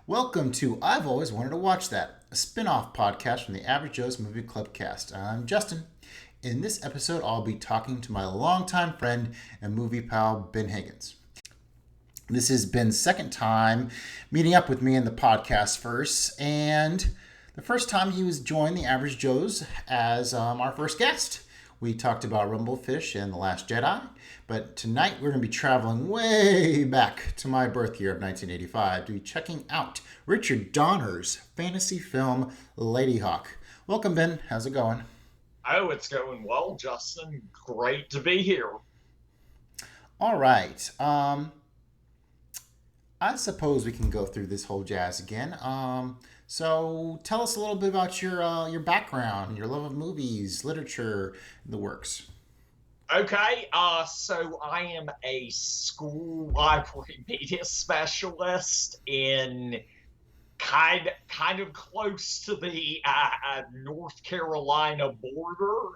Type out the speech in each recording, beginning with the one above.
Welcome to I've Always Wanted to Watch That, a spin-off podcast from the Average Joe's Movie Club cast. I'm Justin. In this episode, I'll be talking to my longtime friend and movie pal, Ben Higgins. This is Ben's second time meeting up with me in the podcast first, and the first time he was joined the Average Joe's as our first guest. We talked about Rumblefish and The Last Jedi, but tonight we're going to be traveling way back to my birth year of 1985 to be checking out Richard Donner's fantasy film Ladyhawke. Welcome, Ben. How's it going? Oh, it's going well, Justin. Great to be here. All right. I suppose we can go through this whole jazz again. So tell us a little bit about your background, your love of movies, literature, the works. Okay, so I am a school library media specialist in kind of close to the North Carolina border.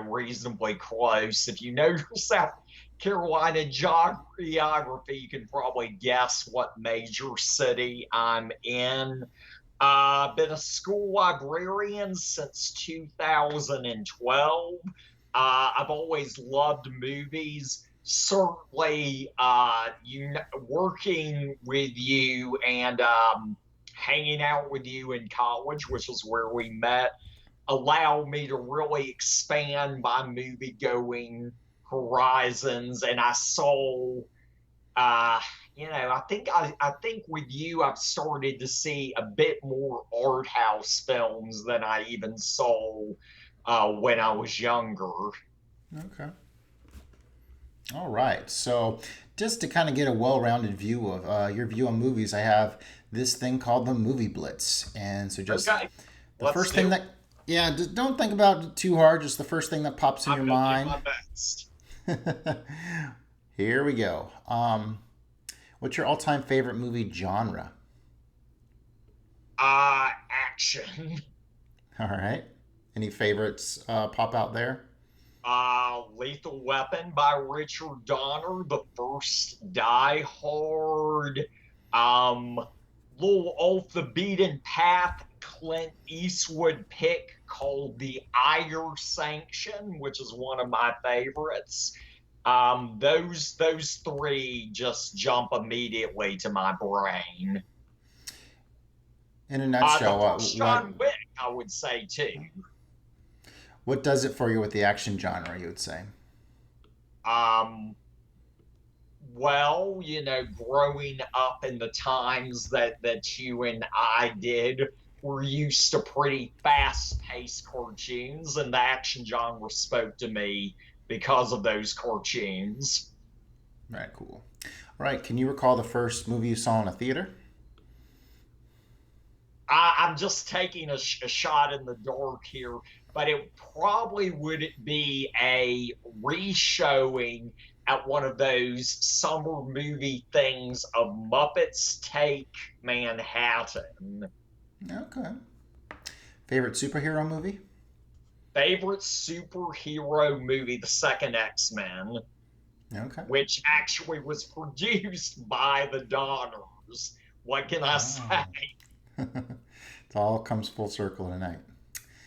Reasonably close. If you know your South Carolina geography, you can probably guess what major city I'm in. Been a school librarian since 2012. I've always loved movies. Certainly, working with you and hanging out with you in college, which is where we met, allowed me to really expand my movie going horizons. And I saw, I think with you, I've started to see a bit more art house films than I even saw when I was younger. Okay. All right. So just to kind of get a well-rounded view of your view on movies, I have this thing called the Movie Blitz, and so just Okay, the let's first thing do it. that yeah, just don't think about it too hard. Just the first thing that pops in I'm your gonna do mind. my best. Here we go. What's your all-time favorite movie genre? Action. All right. Any favorites pop out there? Lethal Weapon by Richard Donner, the first Die Hard, um, little off the beaten path Clint Eastwood pick called The Ire Sanction, which is one of my favorites. Those three just jump immediately to my brain. In a The nutshell, first John Wick, I would say too. what does it for you with the action genre? You would say. Um, Well, growing up in the times that you and I did, we're used to pretty fast-paced cartoons, and the action genre spoke to me because of those cartoons. Right. Cool. All right. Can you recall the first movie you saw in a theater? I'm just taking a shot in the dark here, but it probably would be a re-showing at one of those summer movie things of Muppets Take Manhattan. Okay. Favorite superhero movie? Favorite superhero movie, the second X-Men, Okay. which actually was produced by the Donners. What can I say? Ah. It all comes full circle tonight.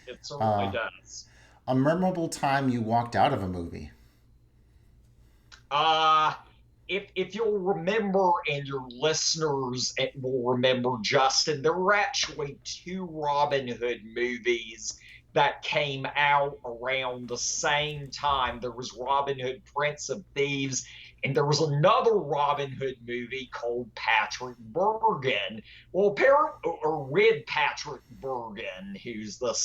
It certainly Uh, does. a memorable time you walked out of a movie. Uh, if you'll remember, and your listeners will remember, Justin, there were actually two Robin Hood movies that came out around the same time. There was Robin Hood, Prince of Thieves, and there was another Robin Hood movie called Patrick Bergen. Well, or with Patrick Bergen, who's the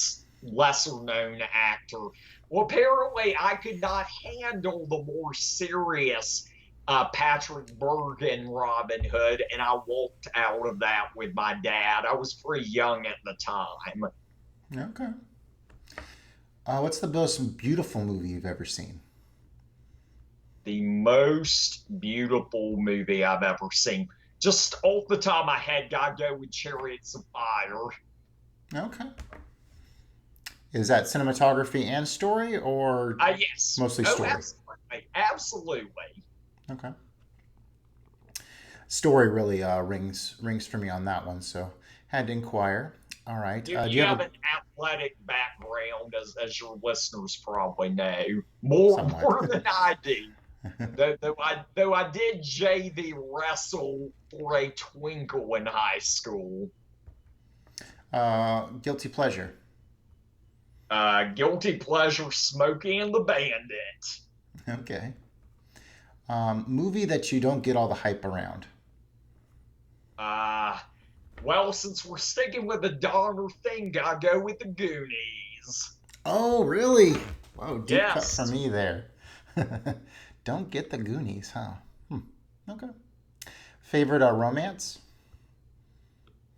lesser known actor. Well, apparently, I could not handle the more serious Patrick Bergen Robin Hood, and I walked out of that with my dad. I was pretty young at the time. Okay. What's the most beautiful movie you've ever seen? The most beautiful movie I've ever seen. Just off the top of my head, gotta go with Chariots of Fire. Okay. Is that cinematography and story, or Yes. mostly Oh, story? absolutely. Absolutely. Okay. story really rings for me on that one. So had to inquire. All right. Do You you have have a an athletic background, as your listeners probably know, more somewhat more than I do. Though I did JV wrestle for a twinkle in high school. guilty pleasure? Guilty pleasure, Smokey and the Bandit. Okay. Movie that you don't get all the hype around? Uh, well, since we're sticking with the Donner thing, gotta go with the Goonies. Oh, really? Whoa, deep cut for Yes. me there. Don't get the Goonies, huh? Hmm. Okay. Favorite romance?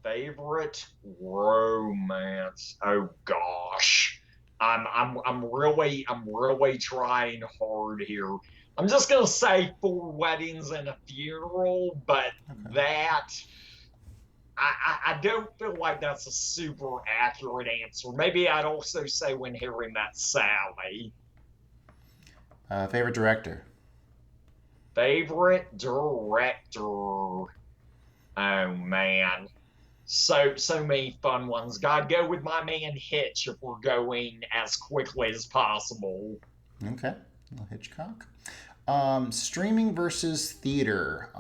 Favorite romance. Oh gosh. I'm really trying hard here. I'm just gonna say Four Weddings and a Funeral, but Okay. that I don't feel like that's a super accurate answer. Maybe I'd also say When Harry Met Sally. Favorite director? Favorite director. Oh man. So many fun ones. Gotta go with my man Hitch if we're going as quickly as possible. Okay. Little Hitchcock. Streaming versus theater.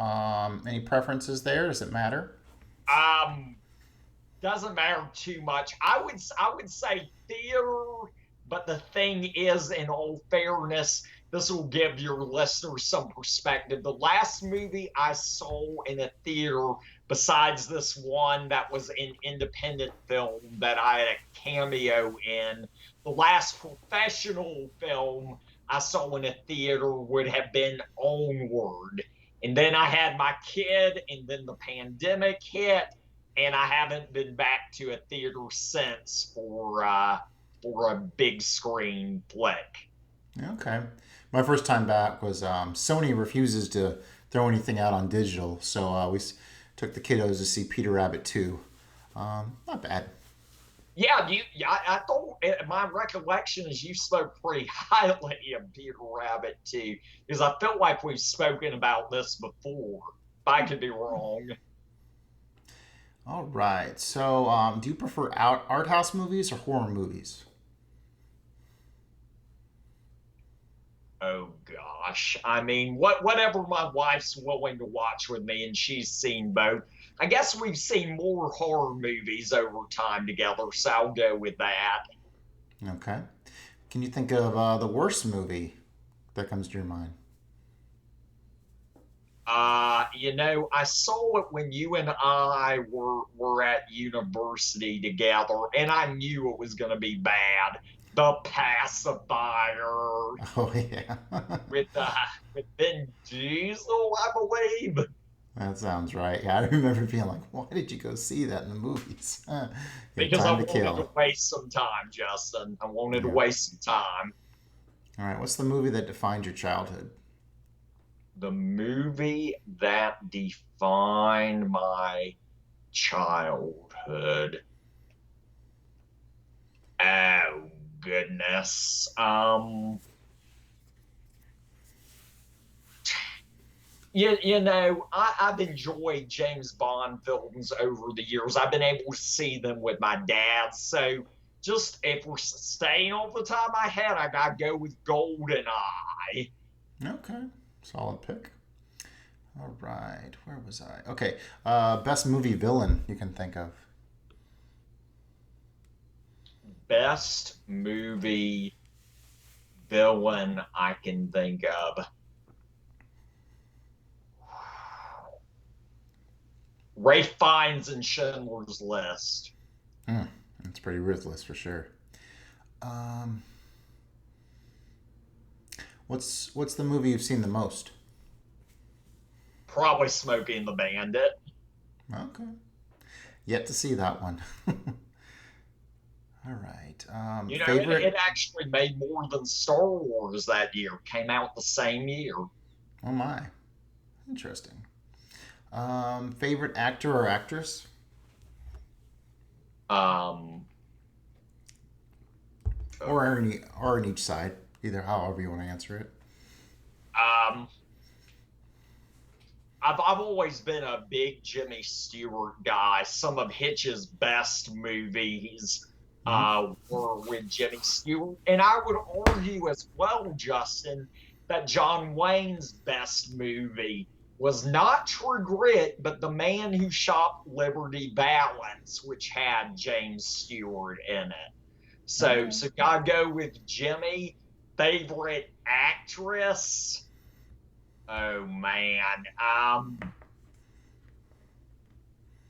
Any preferences there? Does it matter? Um, doesn't matter too much. I would say theater, but the thing is, in all fairness, this will give your listeners some perspective. The last movie I saw in a theater, besides this one that was an independent film that I had a cameo in, the last professional film I saw in a theater would have been Onward. And then I had my kid, and then the pandemic hit, and I haven't been back to a theater since for a big screen flick. Okay. My first time back was Sony refuses to throw anything out on digital, so took the kiddos to see Peter Rabbit 2. Not bad. Yeah, I thought my recollection is you spoke pretty highly of Peter Rabbit too, because I felt like we've spoken about this before. I could be wrong. All right. So, do you prefer art house movies or horror movies? Oh gosh. I mean, whatever my wife's willing to watch with me, and she's seen both. I guess we've seen more horror movies over time together, so I'll go with that. Okay. Can you think of the worst movie that comes to your mind? I saw it when you and I were at university together, and I knew it was gonna be bad. The pacifier Oh yeah, with with Vin Diesel, I believe. that sounds right. Yeah, I remember being like, "Why did you go see that in the movies?" You had Because I time to wanted kill. to waste some time, Justin. I wanted to Yeah. waste some time. All right. What's the movie that defined your childhood? The movie that defined my childhood. Oh goodness. I've enjoyed James Bond films over the years. I've been able to see them with my dad. So just if we're staying off the top of my head, I gotta go with GoldenEye. Okay, solid pick. All right. Where was I? Okay. Best movie villain you can think of. Best movie villain I can think of. Ray Fiennes in Schindler's List. Hmm. That's pretty ruthless for sure. Um, what's the movie you've seen the most? Probably Smokey and the Bandit. Okay. Yet to see that one. All right. It Favorite? actually made more than Star Wars that year. Came out the same year. Oh my. Interesting. Favorite actor or actress? Um, Or on each side. Either however you want to answer it. um, I've always been a big Jimmy Stewart guy. Some of Hitch's best movies Hmm. were with Jimmy Stewart, and I would argue as well, Justin, that John Wayne's best movie was not True Grit, but The Man Who Shot Liberty Valance, which had James Stewart in it. So, Okay. so gotta go with Jimmy. Favorite actress? Oh man,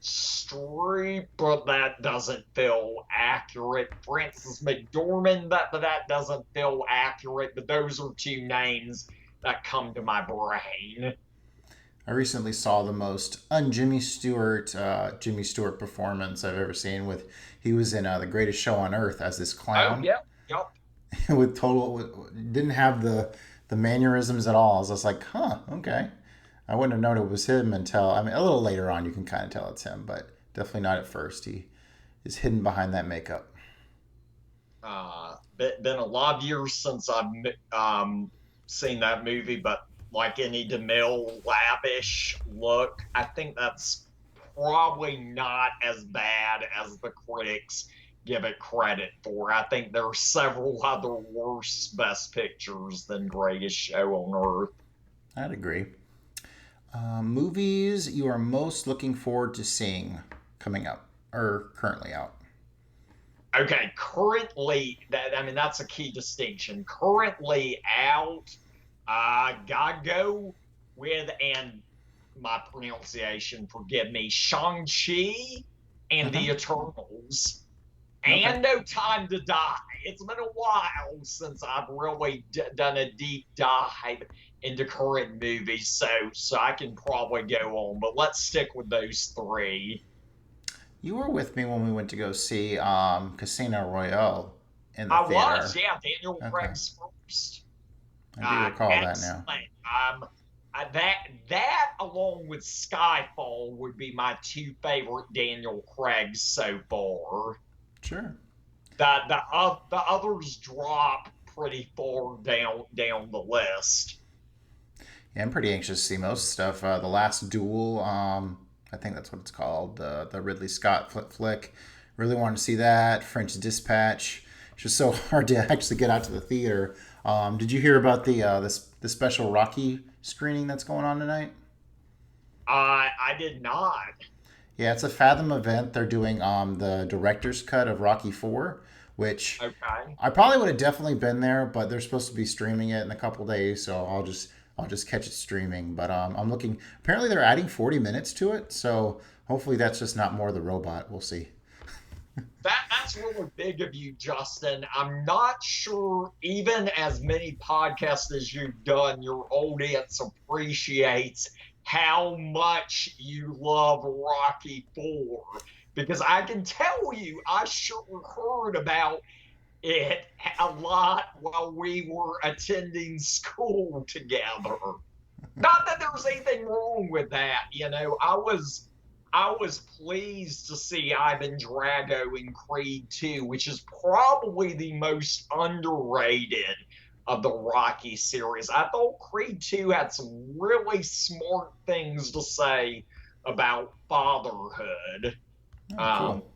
Streep, but that doesn't feel accurate. Frances McDormand, that doesn't feel accurate. But those are two names that come to my brain. I recently saw the most Jimmy Stewart performance I've ever seen. With he was in The Greatest Show on Earth as this Oh, clown, yep, yep. with didn't have the mannerisms at all. I was just like, huh, okay. I wouldn't have known it was him until, I mean, a little later on. You can kind of tell it's him, but definitely not at first. He is hidden behind that makeup. Been a lot of years since I've seen that movie, but like any DeMille lavish look, I think that's probably not as bad as the critics give it credit for. I think there are several other worse Best Pictures than Greatest Show on Earth. I'd agree. Movies you are most looking forward to seeing coming up or currently out. Okay, currently, that's a key distinction. Currently out, gotta go with, and my pronunciation, forgive me, Shang-Chi and the Hmm. Eternals, Okay. and No Time to Die. It's been a while since I've really done a deep dive into current movies, so I can probably go on, but let's stick with those three. You were with me when we went to go see Casino Royale in the I was, theater. yeah, Daniel Okay. Craig's first. I do recall that now. Excellent. That along with Skyfall would be my two favorite Daniel Craigs so far. Sure. The others drop pretty far down the list. Yeah, I'm pretty anxious to see most stuff. The Last Duel, I think that's what it's called, the Ridley Scott flick. Really want to see that. French Dispatch. It's just so hard to actually get out to the theater. Did you hear about the special Rocky screening that's going on tonight? I did not. Yeah, it's a Fathom event. They're doing the director's cut of Rocky Four, which Okay. I probably would have definitely been there, but they're supposed to be streaming it in a couple days, so I'll just catch it streaming. But I'm looking. Apparently, they're adding 40 minutes to it, so hopefully that's just not more of the robot. We'll see. That's really big of you, Justin. I'm not sure, even as many podcasts as you've done, your audience appreciates how much you love Rocky Four. Because I can tell you, I sure heard about it a lot while we were attending school together. Not that there was anything wrong with that, I was pleased to see Ivan Drago in Creed 2, which is probably the most underrated of the Rocky series. I thought Creed 2 had some really smart things to say about fatherhood. Oh, Um, cool.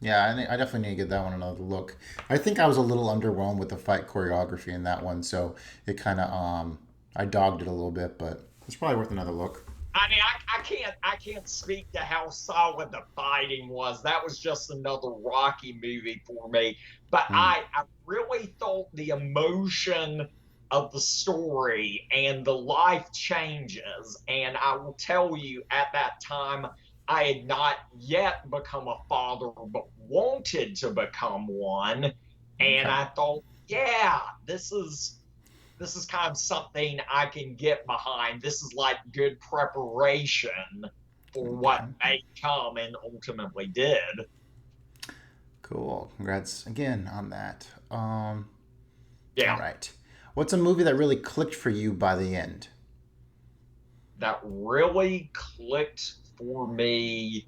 Yeah, I definitely need to give that one another look. I think I was a little underwhelmed with the fight choreography in that one, so it kind of I dogged it a little bit, but it's probably worth another look. I mean, I can't speak to how solid the fighting was. That was just another Rocky movie for me. But Hmm. I really thought the emotion of the story and the life changes. And I will tell you, at that time, I had not yet become a father, but wanted to become one. And Okay. I thought, yeah, this is kind of something I can get behind. This is like good preparation for what Okay. may come and ultimately did. Cool. Congrats again on that. All Yeah, right. What's a movie that really clicked for you by the end? that really clicked for me.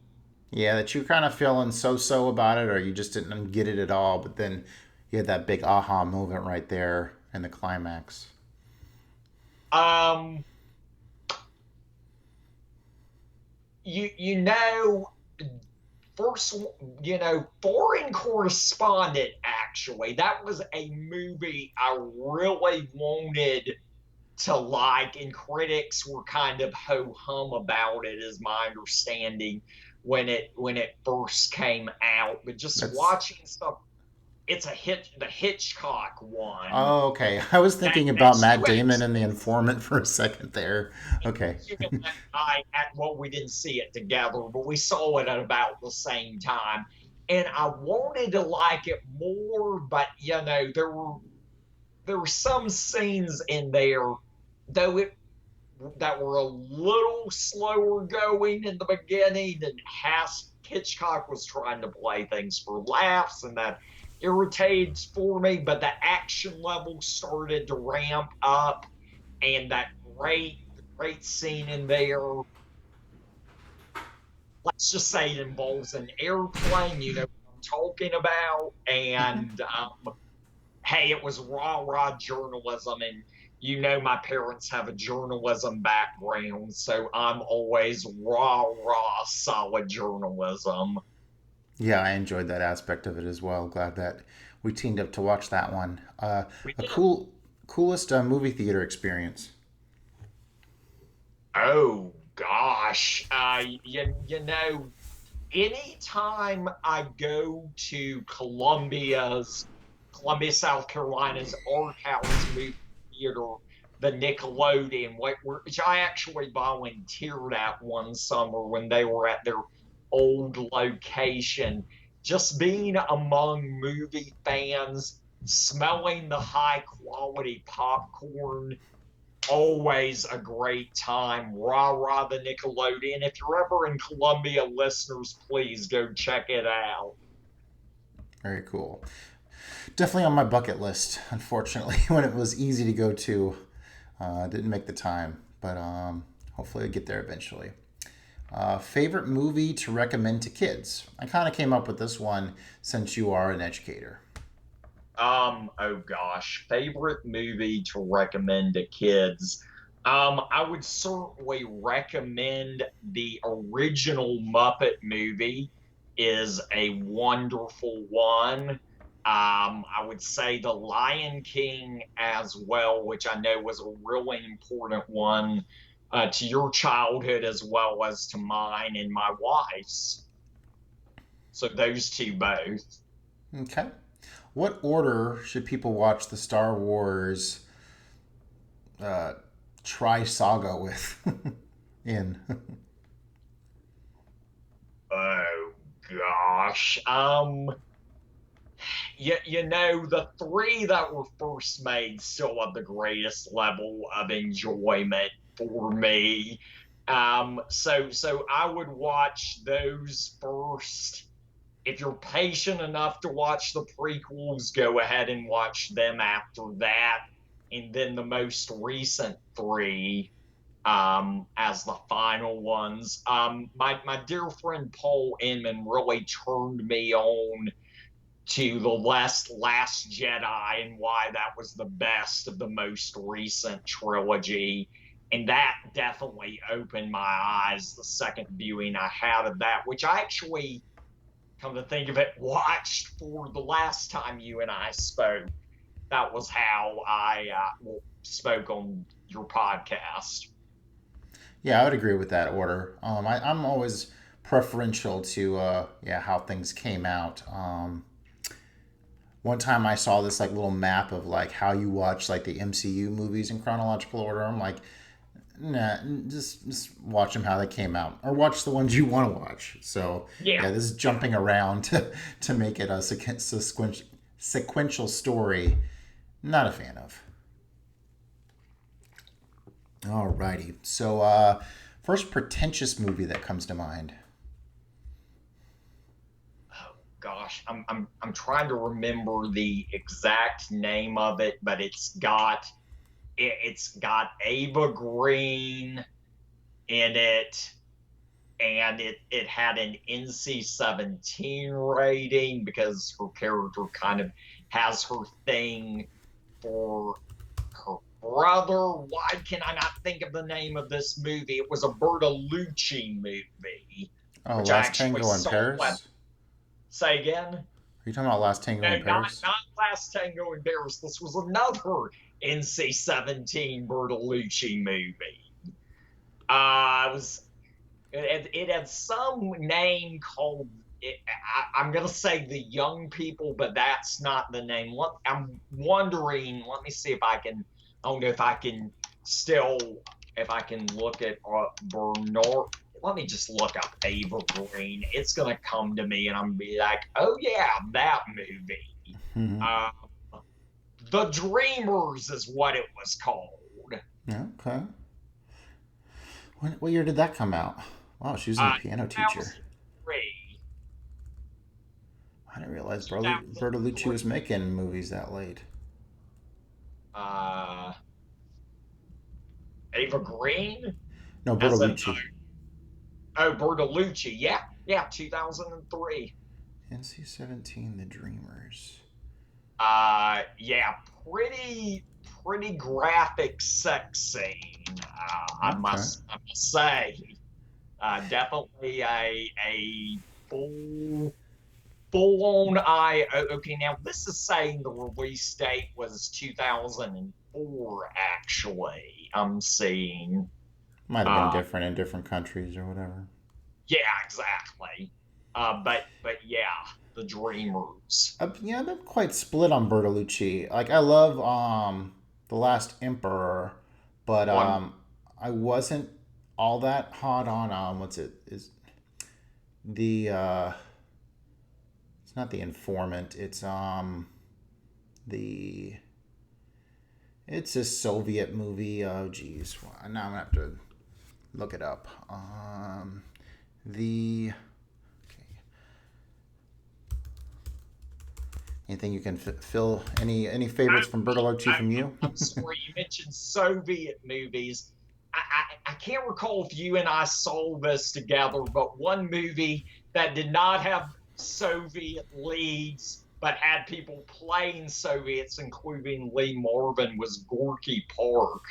Yeah, that you're kind of feeling so about it, or you just didn't get it at all, but then you had that big aha moment right there in the climax. Um, you know, first, Foreign Correspondent, actually, that was a movie I really wanted to like, and critics were kind of ho hum about it, is my understanding, when it first came out. But just That's watching stuff, it's a hit, the Hitchcock one. oh, okay. I was That thinking about that Matt you Damon and The actually Informant for a second there. Okay. you and I at well, we didn't see it together, but we saw it at about the same time. And I wanted to like it more, but there were some scenes in there, though it that were a little slower going in the beginning, and Hitchcock was trying to play things for laughs, and that irritates for me. But the action level started to ramp up, and that great scene in there. Let's just say it involves an airplane. You know what I'm talking about, Hmm. and hey, it was rah rah journalism, and my parents have a journalism background, so I'm always rah rah solid journalism. Yeah, I enjoyed that aspect of it as well. Glad that we teamed up to watch that one. We A did. coolest movie theater experience. Oh gosh, anytime I go to Columbia, South Carolina's Art House movie theater, the Nickelodeon, which I actually volunteered at one summer when they were at their old location. Just being among movie fans, smelling the high quality popcorn, always a great time. Rah rah the Nickelodeon. If you're ever in Columbia, listeners, please go check it out. Very cool. Definitely on my bucket list. Unfortunately, when it was easy to go to, didn't make the time. But hopefully, I get there eventually. Favorite movie to recommend to kids? I kind of came up with this one since you are an educator. Oh gosh, favorite movie to recommend to kids. I would certainly recommend the original Muppet movie is a wonderful one. I would say The Lion King as well, which I know was a really important one to your childhood as well as to mine and my wife's. So those two both. Okay. What order should people watch the Star Wars uh, Tri Saga with? In. Oh gosh. The three that were first made still have the greatest level of enjoyment for me. So I would watch those first. If you're patient enough to watch the prequels, go ahead and watch them after that. And then the most recent three as the final ones. My dear friend Paul Inman really turned me on to the Last Jedi and why that was the best of the most recent trilogy. And that definitely opened my eyes the second viewing I had of that, which I actually, come to think of it, watched for the last time you and I spoke. That was how I spoke on your podcast. Yeah, I would agree with that order. I'm always preferential to yeah how things came out. One time I saw this like little map of like how you watch like the MCU movies in chronological order. I'm like, nah, just watch them how they came out, or watch the ones you want to watch. So Yeah, yeah, this is jumping around to make it a sequential story. Not a fan of. Alrighty, so first pretentious movie that comes to mind. gosh, I'm trying to remember the exact name of it, but it's got Ava Green in it, and it had an NC-17 rating because her character kind of has her thing for her Brother, why can I not think of the name of this movie? It was a Bertolucci movie, Oh, which I Last actually Tango in saw. Paris? Say again? Are you talking about Last Tango No, in Paris? not Last Tango in Paris. This was another NC-17 Bertolucci movie. It was it had some name called. I'm gonna say the young people, but that's not the name. I'm wondering. Let me see if I can. I don't know if I can still. If I can look at Bernard. Let me just look up Ava Green. It's gonna come to me, and I'm gonna be like, "Oh yeah, that movie." Mhm. Uh, the Dreamers is what it was called. Yeah, okay. What year did that come out? Wow, she was a piano teacher. 2003. I didn't realize Bertolucci 2003. was making movies that late. Uh, Ava Green, No, as in Bertolucci. Bertolucci. Yeah, yeah, 2003. NC-17, The Dreamers. Yeah, pretty graphic sex scene. Okay. I must say, definitely a full full on eye. Okay, now this is saying the release date was 2004. Actually, I'm seeing. Might have been Uh, different in different countries or whatever. yeah, exactly. But yeah, the Dreamers. Yeah, I've been quite split on Bertolucci. Like I love The Last Emperor, but One. I wasn't all that hot on what's it is the it's not The Informant. The it's a Soviet movie. Oh geez. Well, now I'm gonna have to look it up. The okay. Anything you can fill any favorites from Bertolucci from you? I'm sorry, you mentioned Soviet movies. I can't recall if you and I saw this together, but one movie that did not have Soviet leads but had people playing Soviets, including Lee Marvin, was Gorky Park.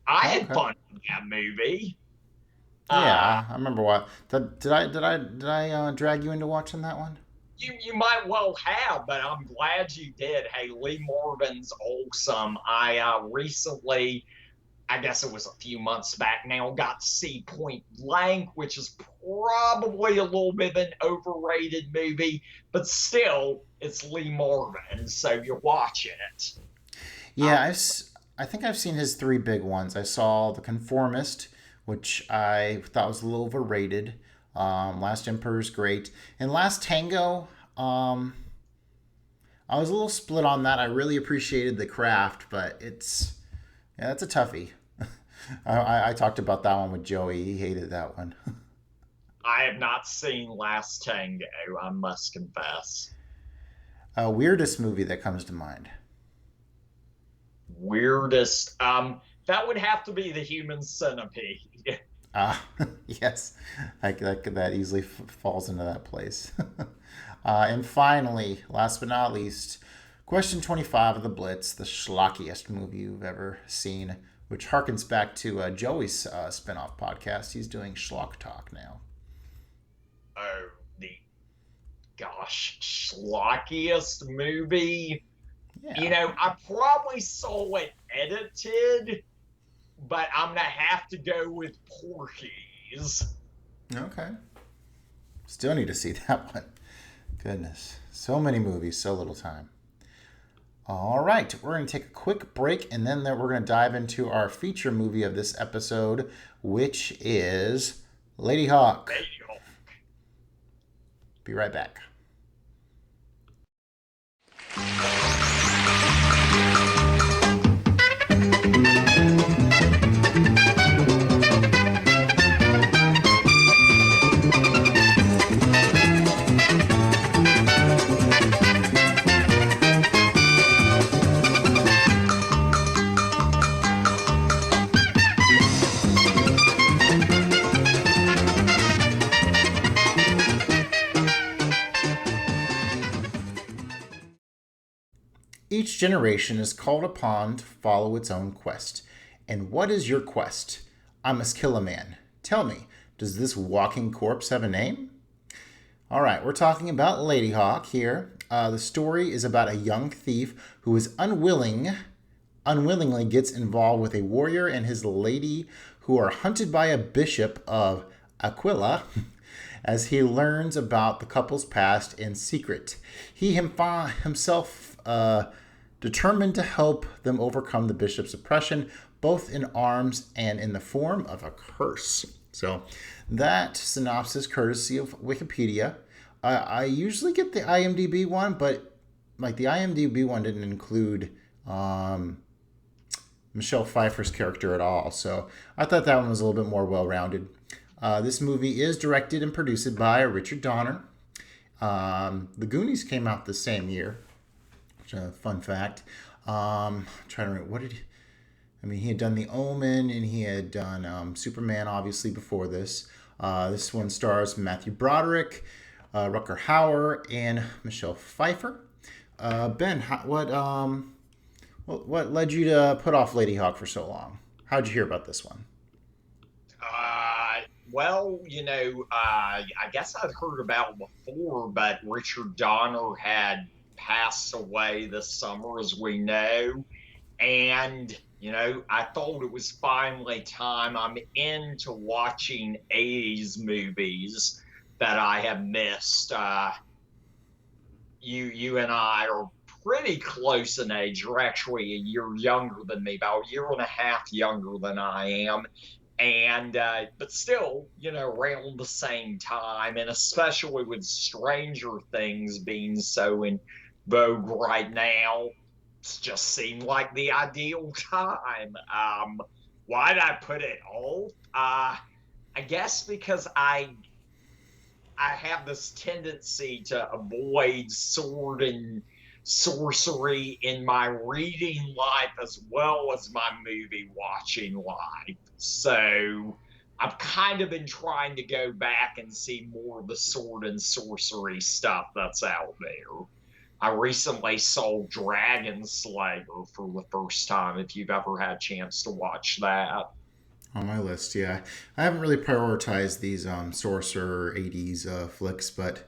I had Okay. fun with that movie. Uh, Yeah, I remember what. Did I drag you into watching that one? you might well have, but I'm glad you did. Hey, Lee Marvin's awesome. I recently, I guess it was a few months back now, got to see Point Blank, which is probably a little bit of an overrated movie, but still, it's Lee Marvin, so you watch it. Uh, Yeah, I think I've seen his three big ones. I saw The Conformist, which I thought was a little overrated. Last Emperor's great, and Last Tango. I was a little split on that. I really appreciated The Craft, but it's a toughie. I talked about that one with Joey. He hated that one. I have not seen Last Tango, I must confess. Weirdest movie that comes to mind. Weirdest. That would have to be the Human Centipede. Ah, yes, that easily falls into that place. And finally, last but not least, question 25 of the Blitz, the schlockiest movie you've ever seen, which harkens back to Joey's spinoff podcast. He's doing Schlock Talk now. Oh, the gosh, schlockiest movie. Yeah. I probably saw it edited, but I'm gonna have to go with Porky's. Okay. Still need to see that one. Goodness. So many movies, so little time. All right, we're going to take a quick break and then we're going to dive into our feature movie of this episode, which is Ladyhawke. Be right back. Each generation is called upon to follow its own quest. And what is your quest? I must kill a man. Tell me, does this walking corpse have a name? All right, we're talking about Ladyhawke here. The story is about a young thief who is unwillingly gets involved with a warrior and his lady who are hunted by a bishop of Aquila as he learns about the couple's past in secret. He himself determined to help them overcome the bishop's oppression, both in arms and in the form of a curse. So that synopsis, courtesy of Wikipedia. I usually get the IMDb one, but like the IMDb one didn't include Michelle Pfeiffer's character at all. So I thought that one was a little bit more well-rounded. This movie is directed and produced by Richard Donner. The Goonies came out the same year. Which is a fun fact. Trying to remember, he had done The Omen and he had done Superman, obviously, before this. This one stars Matthew Broderick, Rutger Hauer, and Michelle Pfeiffer. Ben, what led you to put off Ladyhawke for so long? How'd you hear about this one? I guess I'd heard about it before, but Richard Donner had passed away this summer, as we know. And, I thought it was finally time. I'm into watching 80s movies that I have missed. You and I are pretty close in age. You're actually a year younger than me, about a year and a half younger than I am. And, but still, around the same time, and especially with Stranger Things being so in vogue right now, it's just seemed like the ideal time. Why did I put it off? I guess because I have this tendency to avoid sword and sorcery in my reading life as well as my movie watching life. So I've kind of been trying to go back and see more of the sword and sorcery stuff that's out there. I recently saw Dragon Slayer for the first time, if you've ever had a chance to watch that. On my list, yeah. I haven't really prioritized these sorcerer 80s flicks, but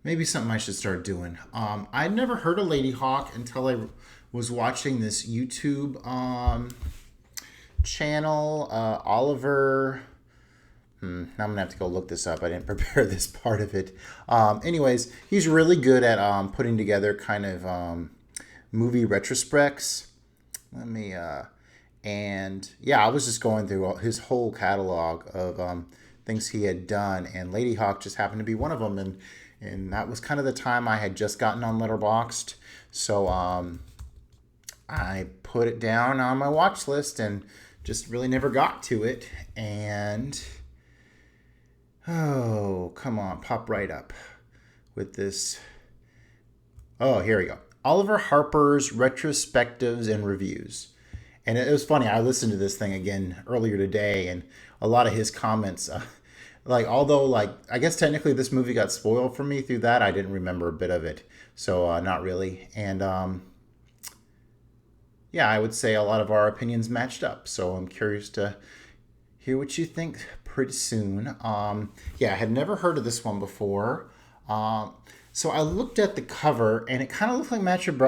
maybe something I should start doing. I'd never heard of Ladyhawke until I was watching this YouTube channel. Oliver. Now I'm going to have to go look this up. I didn't prepare this part of it. Anyways, he's really good at putting together kind of movie retrospects. And yeah, I was just going through his whole catalog of things he had done, and Ladyhawke just happened to be one of them. And that was kind of the time I had just gotten on Letterboxd. So I put it down on my watch list and just really never got to it. And oh, come on, pop right up with this. Oh, here we go. Oliver Harper's Retrospectives and Reviews. And it was funny. I listened to this thing again earlier today, and a lot of his comments, although I guess technically this movie got spoiled for me through that, I didn't remember a bit of it. So not really. And yeah, I would say a lot of our opinions matched up. So I'm curious to hear what you think pretty soon. Yeah, I had never heard of this one before. So I looked at the cover, and it kind of looked like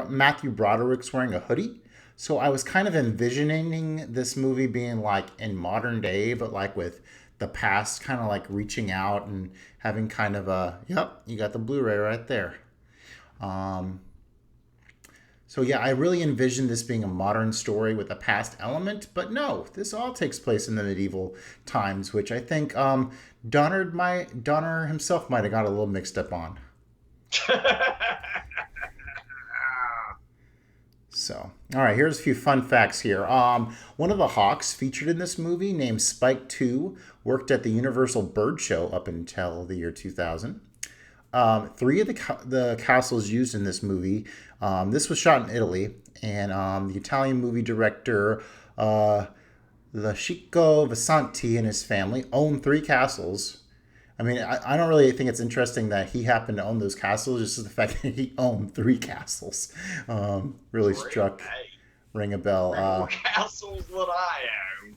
Matthew Broderick's wearing a hoodie. So I was kind of envisioning this movie being like in modern day, but like with the past kind of like reaching out and having kind of yep, you got the Blu-ray right there. So yeah, I really envisioned this being a modern story with a past element, but no, this all takes place in the medieval times, which I think Donner himself might have got a little mixed up on. So, all right, here's a few fun facts here. One of the Hawks featured in this movie, named Spike 2, worked at the Universal Bird Show up until the year 2000. Three of the castles used in this movie, this was shot in Italy, and the Italian movie director Lascico Vasanti and his family owned 3 castles I mean, I don't really think it's interesting that he happened to own those castles. Just the fact that he owned three castles really True. struck, Hey, ring a bell. three more castles than I own.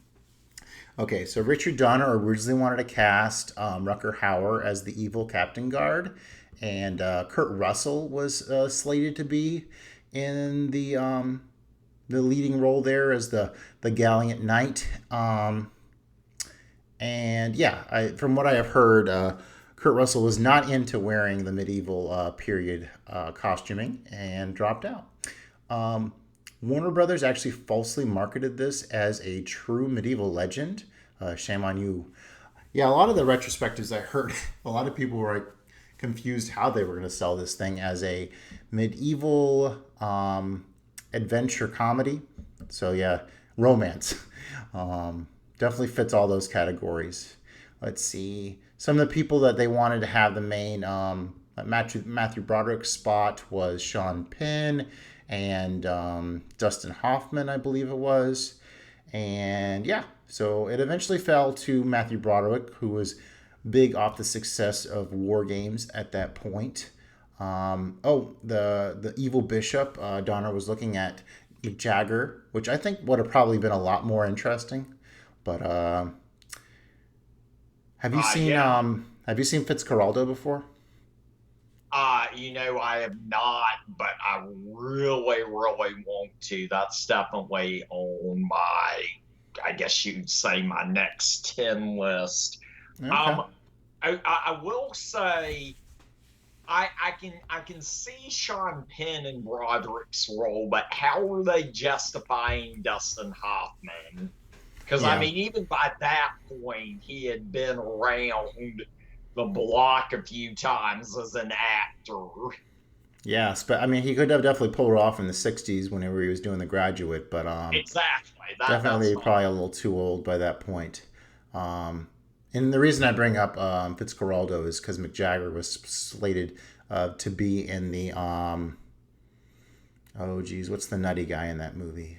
Okay, so Richard Donner originally wanted to cast Rucker Hauer as the evil Captain Guard, and Kurt Russell was slated to be in the leading role there as the Gallant Knight. And yeah, from what I have heard, Kurt Russell was not into wearing the medieval period costuming and dropped out. Um, Warner Brothers actually falsely marketed this as a true medieval legend. Shame on you. Yeah, a lot of the retrospectives I heard, a lot of people were like confused how they were going to sell this thing as a medieval adventure comedy. So yeah, romance. Definitely fits all those categories. Let's see. Some of the people that they wanted to have the main Matthew Broderick spot was Sean Penn and Dustin Hoffman, I believe it was. And yeah, so it eventually fell to Matthew Broderick, who was big off the success of War Games at that point. The evil bishop. Donner was looking at Mick Jagger, which I think would have probably been a lot more interesting. But Yeah. have you seen Fitzcarraldo before? I have not, but I really, really want to. That's definitely on my, I guess you'd say, my next 10 list. Okay. Um, I will say I can see Sean Penn in Broderick's role, but how are they justifying Dustin Hoffman? Because I Yeah. mean, even by that point, he had been around the block a few times as an actor. Yes, but I mean, he could have definitely pulled it off in the '60s whenever he was doing The Graduate, but Exactly. That's definitely my probably a little too old by that point. Um, and the reason I bring up Fitzcarraldo is because Mick Jagger was slated to be in the oh geez, what's the nutty guy in that movie?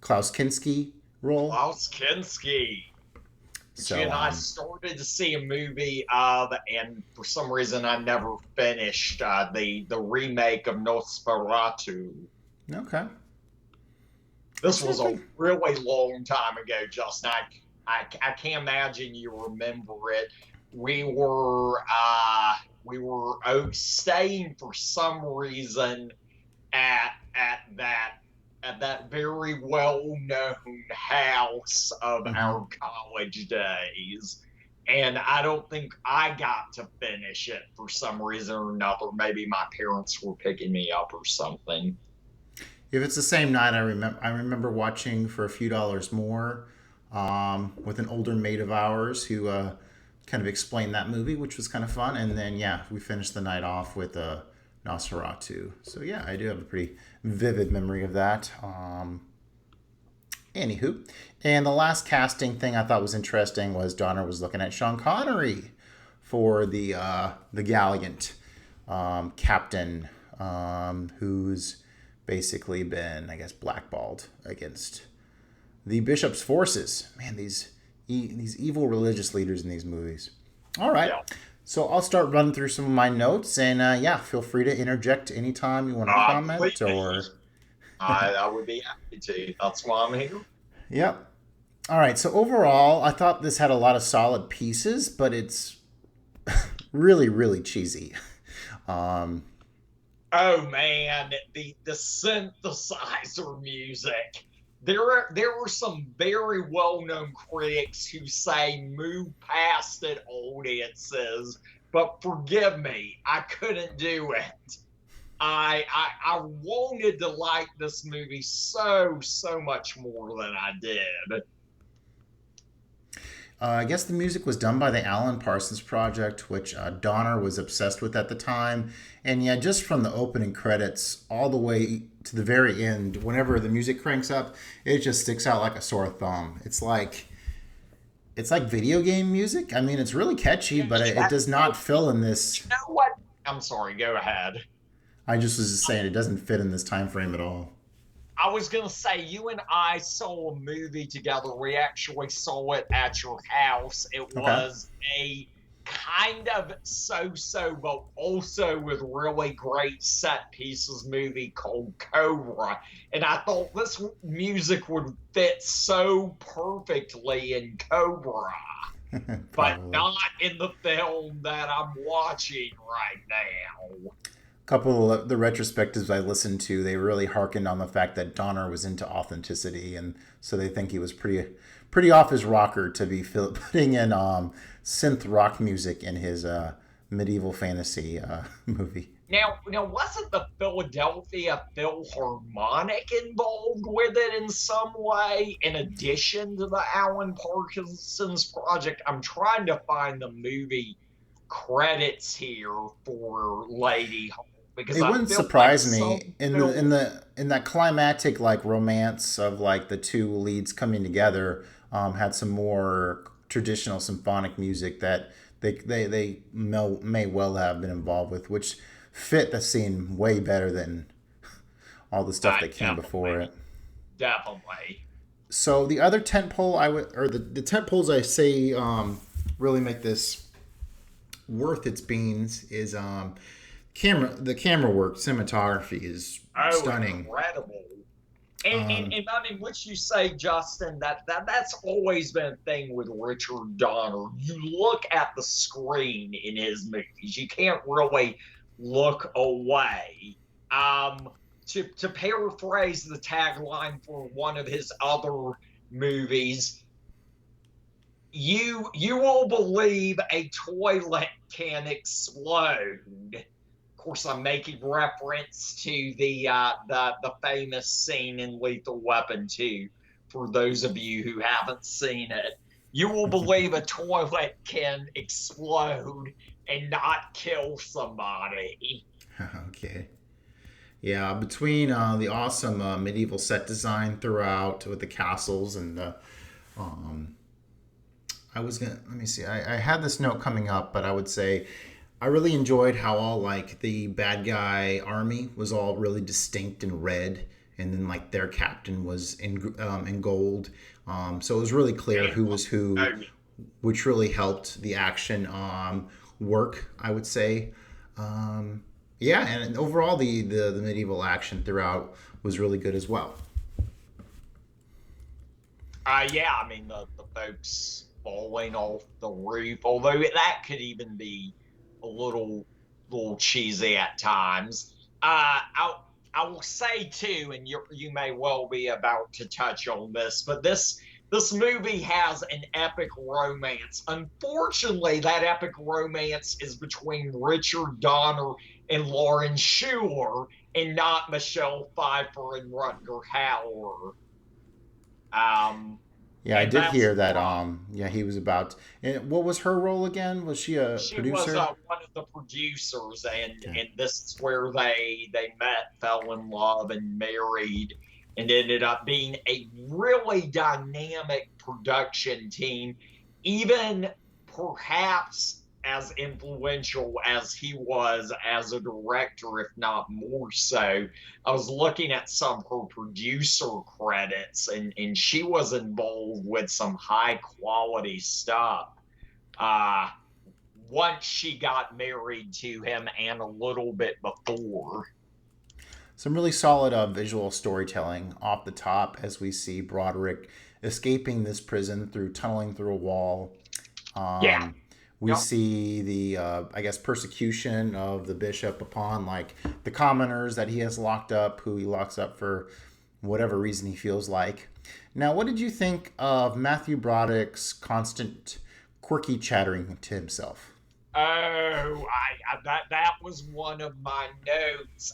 Klaus Kinski role. Klaus Kinski. She So and I started to see a movie of, and for some reason I never finished the remake of Nosferatu. okay, This that's was a definitely really long time ago, Justin. I can't imagine you remember it. We were staying for some reason at that very well known house of mm-hmm. our college days. And I don't think I got to finish it for some reason or another. Maybe my parents were picking me up or something. If it's the same night, I remember watching For a Few Dollars More with an older mate of ours who kind of explained that movie, which was kind of fun. And then yeah, we finished the night off with Nosferatu. So yeah, I do have a pretty vivid memory of that. Anywho, and the last casting thing I thought was interesting was Donner was looking at Sean Connery for the Gallant captain, who's basically been, I guess, blackballed against the bishop's forces. Man, these evil religious leaders in these movies. All right, Yeah. so I'll start running through some of my notes, and yeah, feel free to interject anytime you want to comment or. Please. I would be happy to. That's why I'm here. Yep. All right. So overall, I thought this had a lot of solid pieces, but it's really, really cheesy. Um, Oh man, the synthesizer music. There are some very well-known critics who say move past it, audiences, but forgive me, I couldn't do it. I wanted to like this movie so much more than I did. I guess the music was done by the Alan Parsons Project, which Donner was obsessed with at the time. And yeah, just from the opening credits all the way to the very end, whenever the music cranks up, it just sticks out like a sore thumb. It's like video game music. I mean, it's really catchy, but it does not fill in You this. know what? I'm sorry. Go ahead. I just was just saying it doesn't fit in this time frame at all. I was gonna say, you and I saw a movie together. We actually saw it at your house. It Okay. was a kind of so-so, but also with really great set pieces movie called Cobra. And I thought this music would fit so perfectly in Cobra, but Probably. not in the film that I'm watching right now. Couple of the retrospectives I listened to, they really harkened on the fact that Donner was into authenticity, and so they think he was pretty off his rocker to be putting in synth rock music in his medieval fantasy movie. Now, wasn't the Philadelphia Philharmonic involved with it in some way, in addition to the Alan Parkinson's project? I'm trying to find the movie credits here for Ladyhawke because It I wouldn't feel like surprise some me in the film. in that climatic like romance of like the two leads coming together. Had some more traditional symphonic music that they may well have been involved with, which fit the scene way better than all the stuff that came before Definitely, it. definitely. So the other tent pole I would, or the tent poles I say really make this worth its beans is the camera work, cinematography is Oh, stunning. incredible. And, and, Um, and I mean, what you say, Justin, that's always been a thing with Richard Donner. You look at the screen in his movies, you can't really look away. Um, to paraphrase the tagline for one of his other movies, you will believe a toilet can explode. Of course, I'm making reference to the famous scene in Lethal Weapon 2. For those of you who haven't seen it, you will believe a toilet can explode and not kill somebody. okay. Yeah, between the awesome medieval set design throughout with the castles and the um, I was gonna let me see. I had this note coming up, but I would say I really enjoyed how all like the bad guy army was all really distinct and red, and then like their captain was in gold. So it was really clear And who was who, oh, which really helped the action work. I would say. Um, yeah, and overall the medieval action throughout was really good as well. yeah, I mean the folks falling off the roof, although that could even be a little cheesy at times. I will say too, and you may well be about to touch on this, but this movie has an epic romance. Unfortunately, that epic romance is between Richard Donner and Lauren Schuler, and not Michelle Pfeiffer and Rutger Hauer. Um, Yeah, I and did that's hear that. why Yeah, he was about. And what was her role again? Was she a she was producer? one of the producers, and Okay. and this is where they met, fell in love, and married, and ended up being a really dynamic production team, even perhaps as influential as he was as a director, if not more so. I was looking at some of her producer credits, and she was involved with some high quality stuff. Uh, Once she got married to him and a little bit before. Some really solid visual storytelling off the top as we see Broderick escaping this prison through tunneling through a wall. Yeah. Um, we Yep. see the, I guess, persecution of the bishop upon like the commoners that he has locked up, who he locks up for whatever reason he feels like. Now, what did you think of Matthew Broderick's constant quirky chattering to himself? I that was one of my notes.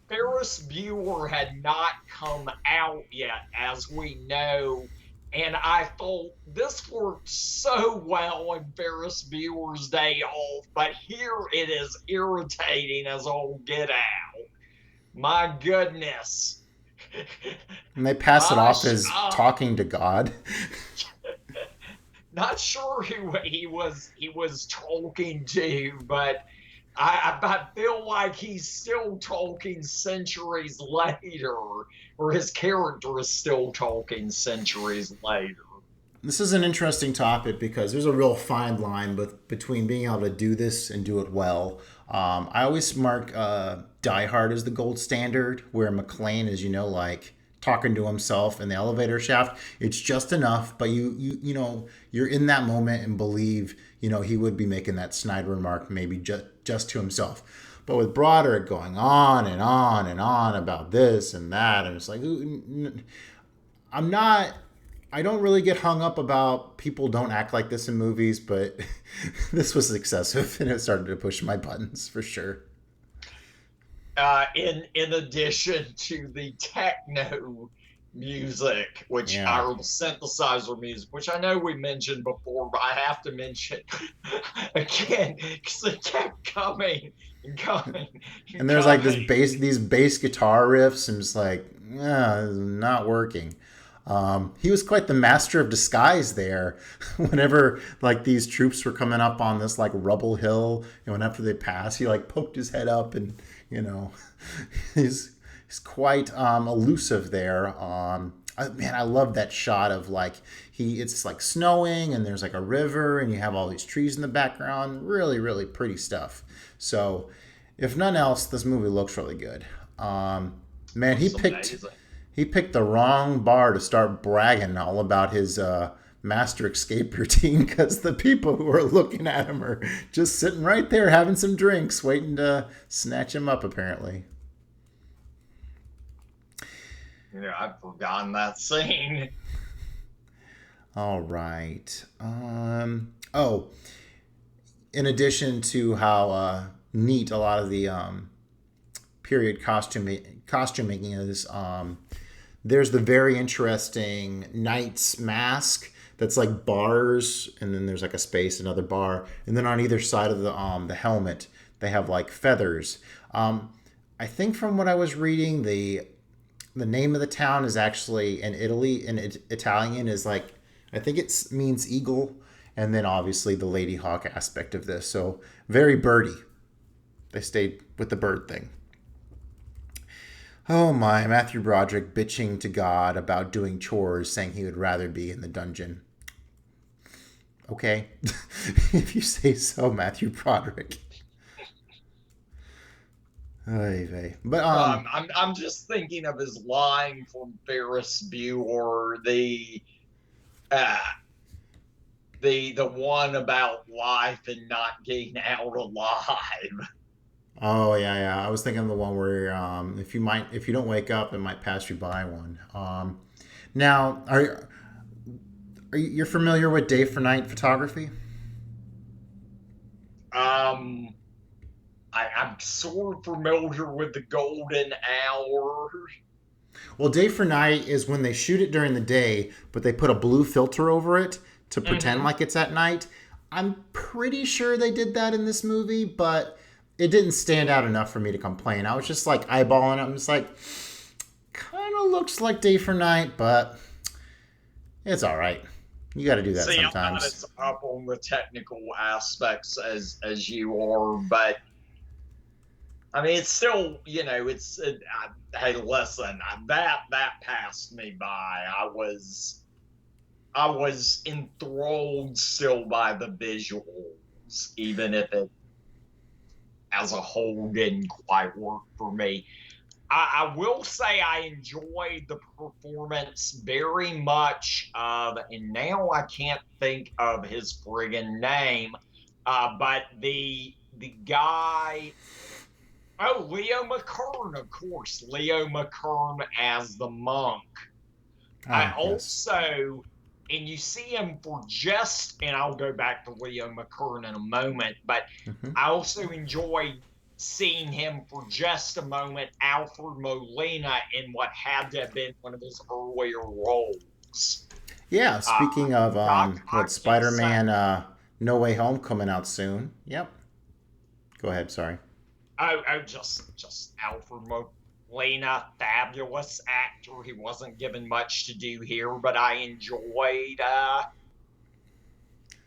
Ferris Bueller had not come out yet, as we know. And I thought this worked so well in Ferris Bueller's Day Off, but here it is irritating as all get out. My goodness. And they pass it off Gosh, as talking to God. not sure who he was talking to, but I feel like he's still talking centuries later, or his character is still talking centuries later. This is an interesting topic because there's a real fine line between being able to do this and do it well. I always mark Die Hard as the gold standard, where McClane is, like talking to himself in the elevator shaft. It's just enough, but you're in that moment and believe, he would be making that snide remark maybe just to himself. But with Broderick going on and on and on about this and that, and it's like, I'm not. I don't really get hung up about people don't act like this in movies, but this was excessive and it started to push my buttons for sure. In addition to the techno music, which Yeah. our synthesizer music, which I know we mentioned before, but I have to mention again because it kept coming and coming and And there's like coming. these bass guitar riffs, and it's like, this is not working. He was quite the master of disguise there. Whenever like these troops were coming up on this like rubble hill, and whenever they passed, he like poked his head up, and you know, he's quite elusive there. Man, I love that shot of like it's like snowing, and there's like a river, and you have all these trees in the background. Really, really pretty stuff. So, if none else, this movie looks really good. Man, he It's picked amazing. he picked the wrong bar to start bragging all about his master escape routine because the people who are looking at him are just sitting right there having some drinks, waiting to snatch him up, apparently. I've forgotten that scene. All right. Oh, in addition to how neat a lot of the period costume making is, there's the very interesting knight's mask that's like bars, and then there's like a space, another bar, and then on either side of the helmet they have like feathers. I think from what I was reading, the name of the town is actually in Italy, and Italian is like, I think it means eagle, and then obviously the Ladyhawke aspect of this. So very birdy. They stayed with the bird thing. Oh my, Matthew Broderick bitching to God about doing chores, saying he would rather be in the dungeon. Okay, if you say so, Matthew Broderick. Oy vey. But I'm just thinking of his line from Ferris Bueller, uh, the one about life and not getting out alive. oh yeah. I was thinking of the one where if you don't wake up, it might pass you by one. Now you're familiar with day for night photography? Um, I'm sort of familiar with the golden hour. Well, day for night is when they shoot it during the day, but they put a blue filter over it to pretend Hmm. like it's at night. I'm pretty sure they did that in this movie, but it didn't stand out enough for me to complain. I was just like eyeballing it. I'm just like, kind of looks like day for night, but it's all right. You got to do that See, I'm not sometimes. as up on the technical aspects as you are, but I mean, it's still, hey, listen, that passed me by. I was enthralled still by the visuals, even if it as a whole didn't quite work for me. I will say I enjoyed the performance very much of, and now I can't think of his friggin' name, but the guy. Oh, Leo McKern, of course. Leo McKern as the monk. I Ah, yes. also, and you see him for just, and I'll go back to Leo McKern in a moment, but Hmm. I also enjoyed seeing him for just a moment, Alfred Molina, in what had to have been one of his earlier roles. Yeah. Uh, Speaking of I what keep saying, Spider-Man No Way Home coming out soon. Yep. Go ahead. Sorry. just Alfred Molina, fabulous actor. He wasn't given much to do here, but I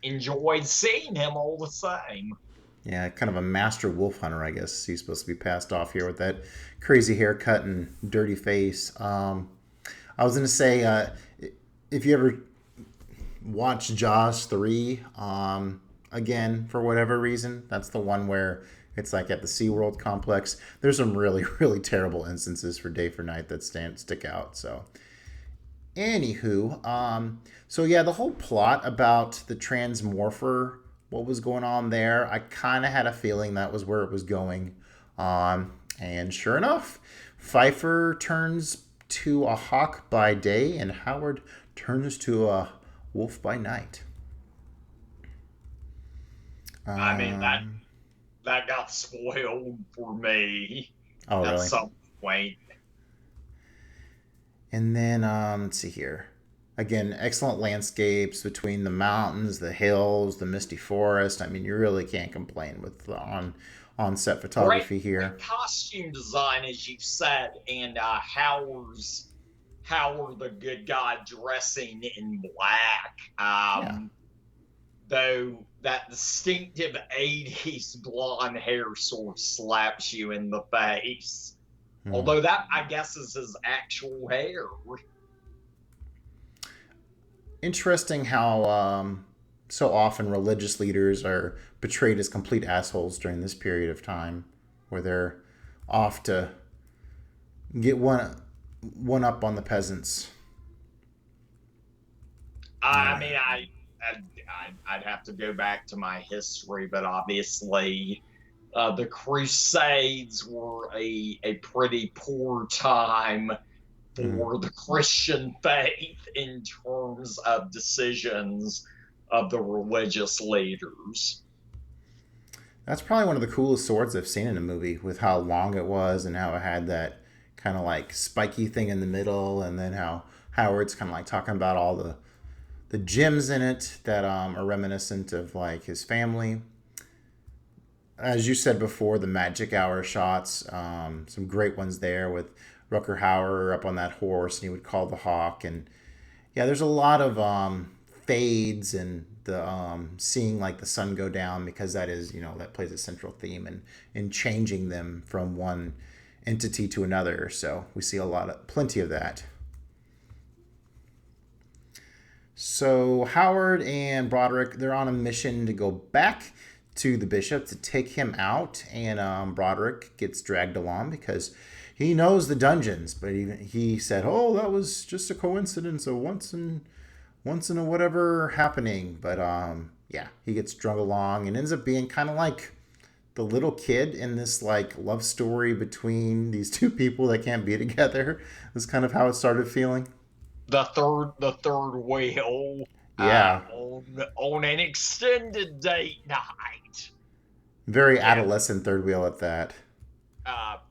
enjoyed seeing him all the same. Yeah, kind of a master wolf hunter, I guess. He's supposed to be passed off here with that crazy haircut and dirty face. I was gonna say, if you ever watch Jaws 3, again, for whatever reason, that's the one where it's like at the SeaWorld complex. There's some really, really terrible instances for Day for Night that stick out. So, anywho, so yeah, the whole plot about the transmorpher, what was going on there, I kind of had a feeling that was where it was going. And sure enough, Pfeiffer turns to a hawk by day, and Howard turns to a wolf by night. I mean, that Um, that got spoiled for me oh, at really? some point. And then let's see here. Again, excellent landscapes between the mountains, the hills, the misty forest. I mean, you really can't complain with the on set Great, photography here. great costume design, as you said, and Howard the good guy dressing in black. Yeah. Though that distinctive 80s blonde hair sort of slaps you in the face. Hmm. Although that, I guess, is his actual hair. Interesting how so often religious leaders are portrayed as complete assholes during this period of time, where they're off to get one up on the peasants. All I mean, right. I'd have to go back to my history, but obviously, the Crusades were a pretty poor time Mm. for the Christian faith in terms of decisions of the religious leaders. That's probably one of the coolest swords I've seen in a movie, with how long it was and how it had that kind of like spiky thing in the middle, and then how Howard's kind of like talking about all the gems in it that are reminiscent of like his family. As you said before, the magic hour shots, some great ones there with Rucker Hauer up on that horse, and he would call the hawk. And yeah, there's a lot of fades and the seeing like the sun go down, because that is, that plays a central theme in changing them from one entity to another. So we see plenty of that. So Howard and Broderick, they're on a mission to go back to the bishop to take him out, and Broderick gets dragged along because he knows the dungeons, but he said, "Oh, that was just a coincidence, a once in a whatever happening." But yeah, he gets drug along and ends up being kind of like the little kid in this like love story between these two people that can't be together. That's kind of how it started feeling. The third wheel Yeah, on an extended date night. very Yeah, adolescent third wheel at that.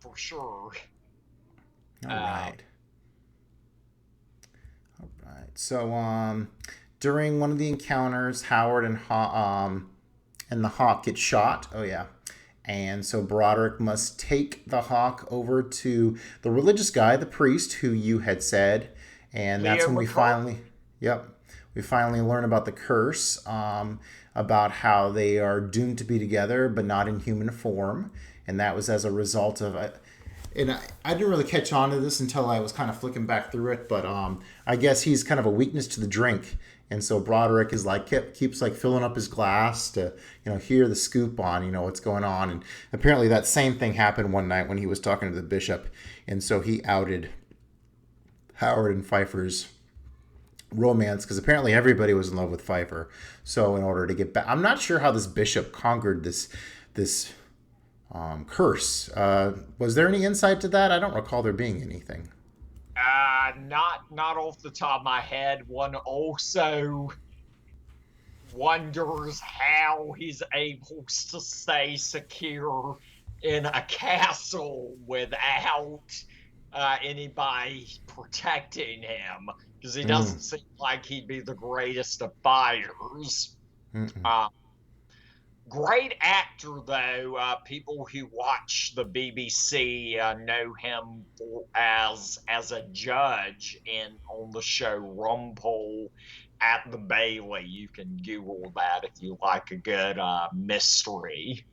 for sure. All Uh, right. All right. So during one of the encounters, Howard and the hawk get shot. Oh yeah. And so Broderick must take the hawk over to the religious guy, the priest, who you had said, and that's Leo when McCartney. yep, we finally learn about the curse, about how they are doomed to be together, but not in human form, and that was as a result of and I didn't really catch on to this until I was kind of flicking back through it, but I guess he's kind of a weakness to the drink, and so Broderick is like keeps like filling up his glass to hear the scoop on what's going on, and apparently that same thing happened one night when he was talking to the bishop, and so he outed Howard and Pfeiffer's romance, because apparently everybody was in love with Pfeiffer. So in order to get back, I'm not sure how this bishop conquered this curse. Was there any insight to that? I don't recall there being anything. Not off the top of my head. One also wonders how he's able to stay secure in a castle without anybody protecting him, because he Mm, doesn't seem like he'd be the greatest of fighters. mm-mm. Uh, Great actor, though. People who watch the BBC know him as a judge in on the show Rumpole at the Bailey. You can Google that if you like a good mystery.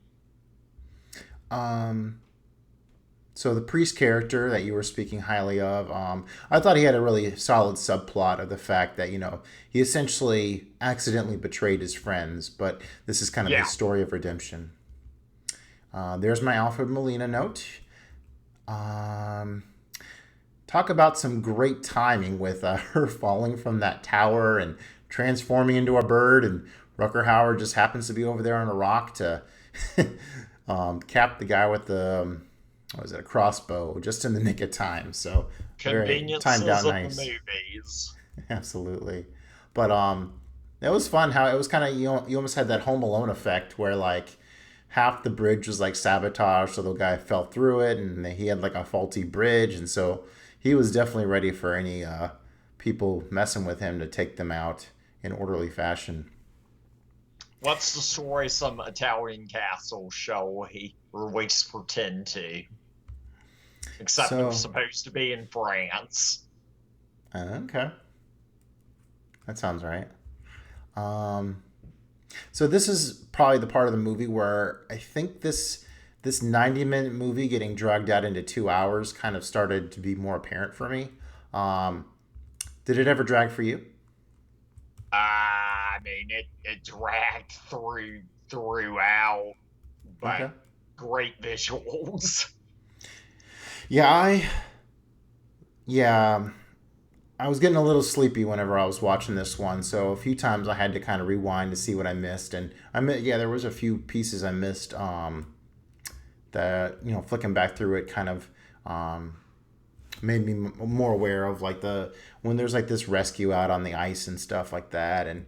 Um, so the priest character that you were speaking highly of, I thought he had a really solid subplot of the fact that he essentially accidentally betrayed his friends, but this is kind of Yeah. his story of redemption. There's my Alfred Molina note. Um, Talk about some great timing with her falling from that tower and transforming into a bird, and Rucker Hauer just happens to be over there on a rock to cap the guy with the what was it, a crossbow, just in the nick of time. So very timed Conveniences out of the nice. movies. Absolutely. But it was fun how it was kind of you almost had that Home Alone effect where like half the bridge was like sabotaged, so the guy fell through it, and he had like a faulty bridge, and so he was definitely ready for any people messing with him to take them out in orderly fashion. Let's destroy some Italian castle, shall we? Or at least pretend to. Except they're So supposed to be in France. okay, that sounds right. Um, so this is probably the part of the movie where I think this 90-minute movie getting dragged out into 2 hours kind of started to be more apparent for me. Um, did it ever drag for you? I mean, it dragged throughout, but Okay. great visuals. Yeah, yeah, I was getting a little sleepy whenever I was watching this one, so a few times I had to kind of rewind to see what I missed, and yeah, there was a few pieces I missed. That flicking back through it kind of um, made me more aware of like the when there's like this rescue out on the ice and stuff like that. And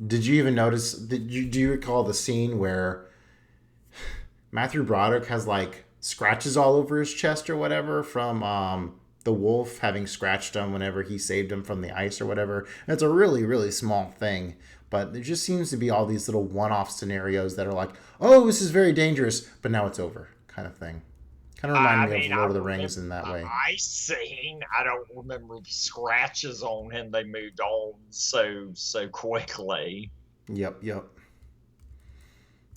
did you even notice? Do you recall the scene where Matthew Broderick has like scratches all over his chest or whatever from the wolf having scratched him whenever he saved him from the ice or whatever? And it's a really, really small thing. But there just seems to be all these little one off scenarios that are like, oh, this is very dangerous, but now it's over kind of thing. Kind of reminded I me of mean, I Lord of the remember Rings in that the way. ice scene. I don't remember the scratches on him. They moved on so quickly. Yep, yep.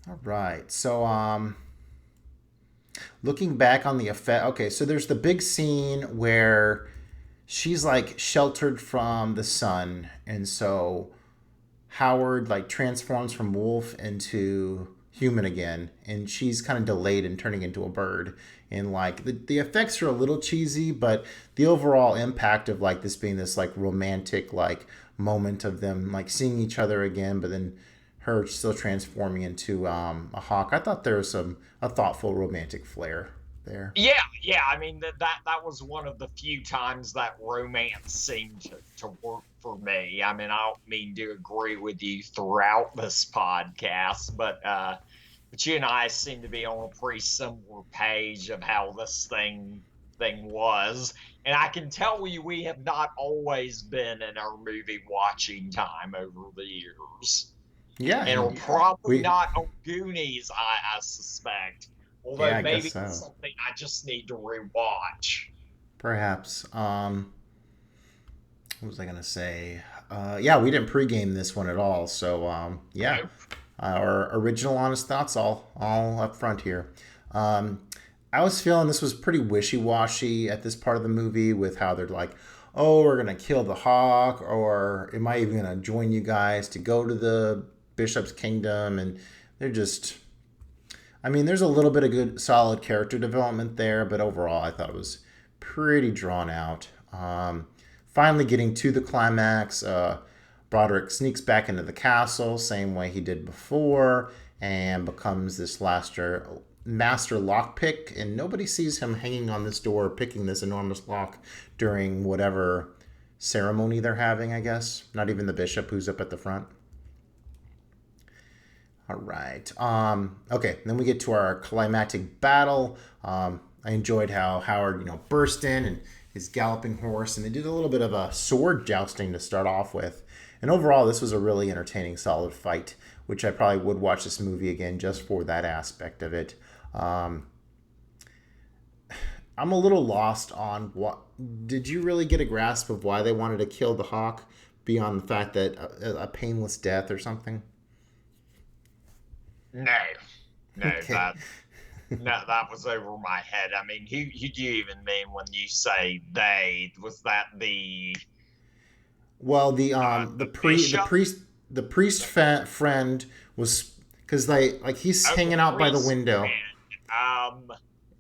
All right. So, looking back on the effect, okay, so there's the big scene where she's like sheltered from the sun, and so Howard like transforms from wolf into human again, and she's kind of delayed in turning into a bird. And like the effects are a little cheesy, but the overall impact of like this being this like romantic like moment of them like seeing each other again, but then her still transforming into a hawk. I thought there was a thoughtful romantic flair there. Yeah, yeah. I mean that was one of the few times that romance seemed to work for me. I mean, I don't mean to agree with you throughout this podcast, but you and I seem to be on a pretty similar page of how this thing was. And I can tell you we have not always been in our movie watching time over the years. Yeah, And we're and probably we not on Goonies, I suspect. Although yeah, I guess maybe it's so. something I just need to rewatch. Perhaps. What was I gonna say? Yeah, we didn't pregame this one at all, so yeah, Nope. our original honest thoughts all up front here. Um, I was feeling this was pretty wishy washy at this part of the movie with how they're like, oh, we're gonna kill the hawk, or am I even gonna join you guys to go to the bishop's kingdom? And they're just, I mean, there's a little bit of good, solid character development there, but overall, I thought it was pretty drawn out. Finally, getting to the climax, Broderick sneaks back into the castle, same way he did before, and becomes this master lockpick. And nobody sees him hanging on this door, picking this enormous lock during whatever ceremony they're having, I guess. Not even the bishop who's up at the front. All right. Okay. Then we get to our climactic battle. I enjoyed how Howard, burst in and his galloping horse, and they did a little bit of a sword jousting to start off with. And overall, this was a really entertaining, solid fight, which I probably would watch this movie again just for that aspect of it. Um, I'm a little lost on what. Did you really get a grasp of why they wanted to kill the hawk beyond the fact that a painless death or something? No, no, Okay. No, that was over my head. I mean, who do you even mean when you say they? Was that Well, the the bishop? the priest friend was because they like he's Oh, the hanging out by the priest window, friend.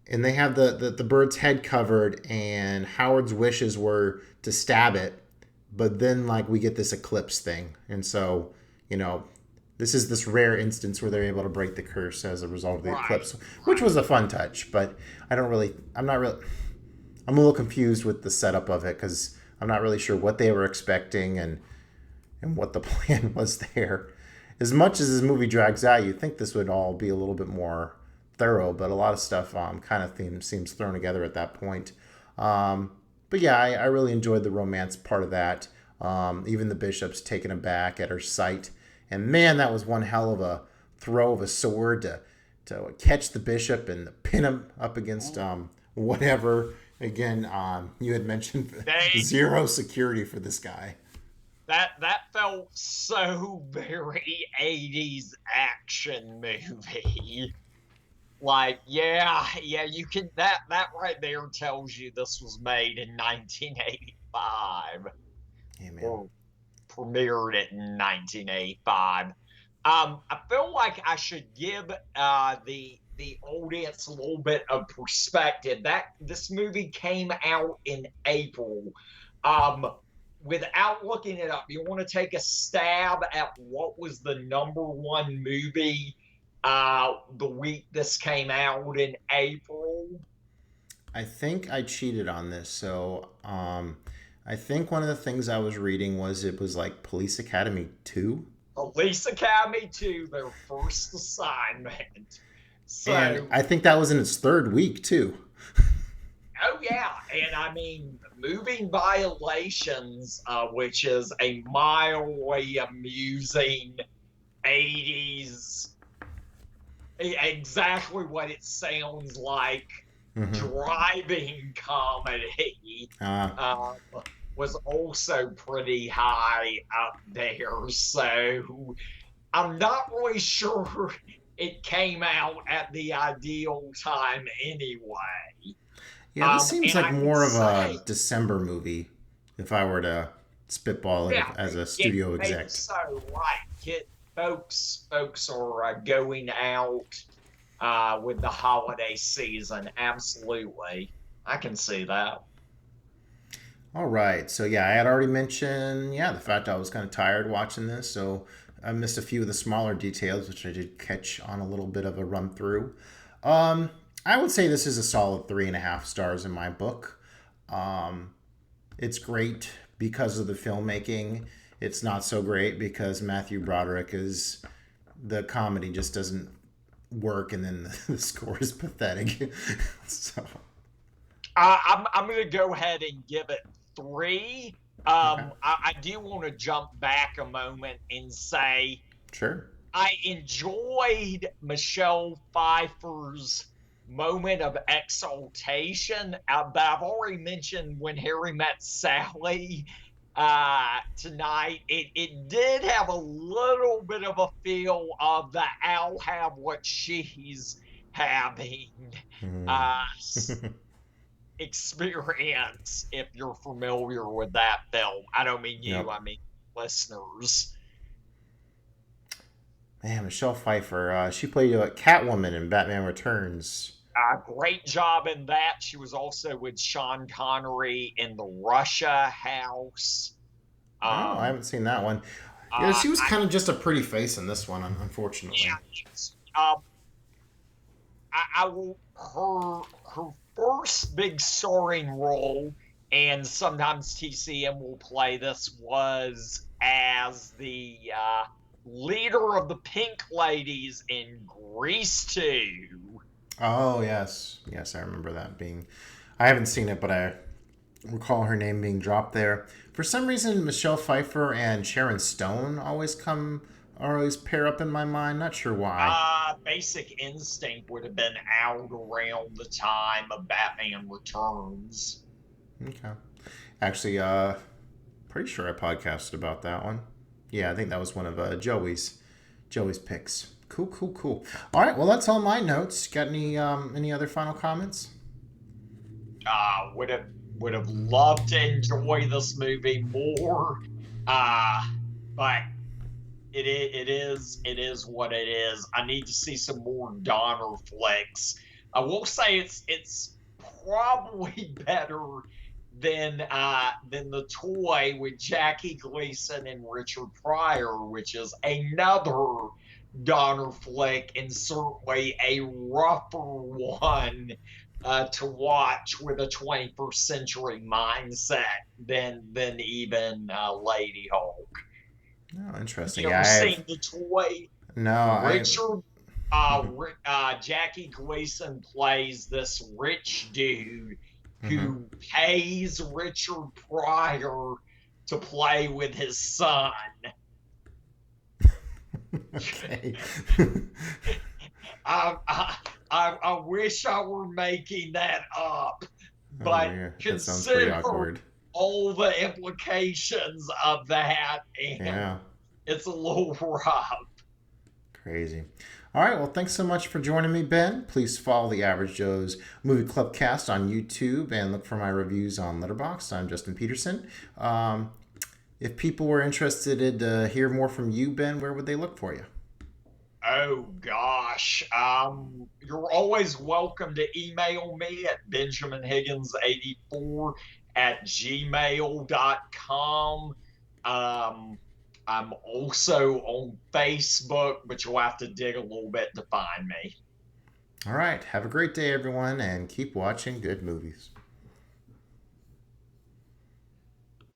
and they have the bird's head covered, and Howard's wishes were to stab it, but then like we get this eclipse thing, and so you know this is this rare instance where they're able to break the curse as a result of the Right, eclipse, which right. was a fun touch. But I'm not really, I'm a little confused with the setup of it because I'm not really sure what they were expecting and what the plan was there. As much as this movie drags out, you'd think this would all be a little bit more thorough, but a lot of stuff kind of seems thrown together at that point. Um, but yeah, I really enjoyed the romance part of that. Even the bishop's taken aback at her sight, and man, that was one hell of a throw of a sword to catch the bishop and pin him up against whatever. Again, you had mentioned They zero security for this guy. that felt so very 80s action movie. Like, yeah, you can that right there tells you this was made in 1985 Hey man. or premiered it in 1985. I feel like I should give the audience a little bit of perspective. That this movie came out in April. Um, Without looking it up, you want to take a stab at what was the number one movie the week this came out in April? I think I cheated on this. So, I think one of the things I was reading was it was like Police Academy 2. Police Academy 2, their first assignment. And So, I think that was in its third week, too. oh yeah, and I mean, moving violations, which is a mildly amusing 80s, exactly what it sounds like, Mm-hmm. driving comedy, Uh, um, was also pretty high up there. So I'm not really sure it came out at the ideal time anyway. yeah, this seems And like I can more of a say, December movie if I were to spitball it yeah, as a yeah, studio maybe exec. so. Right, folks are going out with the holiday season. Absolutely, I can see that. All right. So yeah, I had already mentioned the fact I was kind of tired watching this, so I missed a few of the smaller details, which I did catch on a little bit of a run through. Um, I would say this is a solid 3.5 stars in my book. Um, it's great because of the filmmaking. It's not so great because Matthew Broderick is the comedy just doesn't work, and then the score is pathetic. So I'm going to go ahead and give it three. okay, I do want to jump back a moment and say sure. I enjoyed Michelle Pfeiffer's moment of exaltation. But I've already mentioned when Harry met Sally tonight, it did have a little bit of a feel of the I'll have what she's having Hmm. uh, experience, if you're familiar with that film. I don't mean you, Yep. I mean listeners. Man, Michelle Pfeiffer. She played Catwoman in Batman Returns. Great job in that. She was also with Sean Connery in the Russia House. Oh, I Um, haven't seen that one. Yeah, uh, she was I kind of just a pretty face in this one, unfortunately. yeah, I will her first big starring role, and sometimes TCM will play this, was as the leader of the Pink Ladies in Grease 2. Oh yes, yes, I remember that being. I haven't seen it, but I recall her name being dropped there. For some reason, Michelle Pfeiffer and Sharon Stone always pair up in my mind. Not sure why. Basic Instinct would have been out around the time of Batman Returns. Okay, actually, pretty sure I podcasted about that one. Yeah, I think that was one of Joey's picks. Cool, cool, cool. All right, well, that's all my notes. Got any other final comments? Uh, would have would have loved to enjoy this movie more. Uh, but it is what it is. I need to see some more Donner flicks. I will say it's probably better than the toy with Jackie Gleason and Richard Pryor, which is another Donner flick and certainly a rougher one to watch with a 21st century mindset than even Ladyhawke. Oh, Have interesting. you Yeah, ever I have. seen the toy? No, I. Richard, Jackie Gleason plays this rich dude Mm-hmm. who pays Richard Pryor to play with his son. Okay. I wish I were making that up, Oh but yeah, that sounds pretty consider awkward. all the implications of that, and Yeah, it's a little rough. crazy. All right, well, thanks so much for joining me, Ben. Please follow the Average Joe's Movie Club Cast on YouTube and look for my reviews on Letterboxd. I'm Justin Peterson. If people were interested to hear more from you, Ben, where would they look for you? Oh gosh. You're always welcome to email me at benjaminhiggins84@gmail.com. Um, I'm also on Facebook, but you'll have to dig a little bit to find me. All right, have a great day, everyone, and keep watching good movies.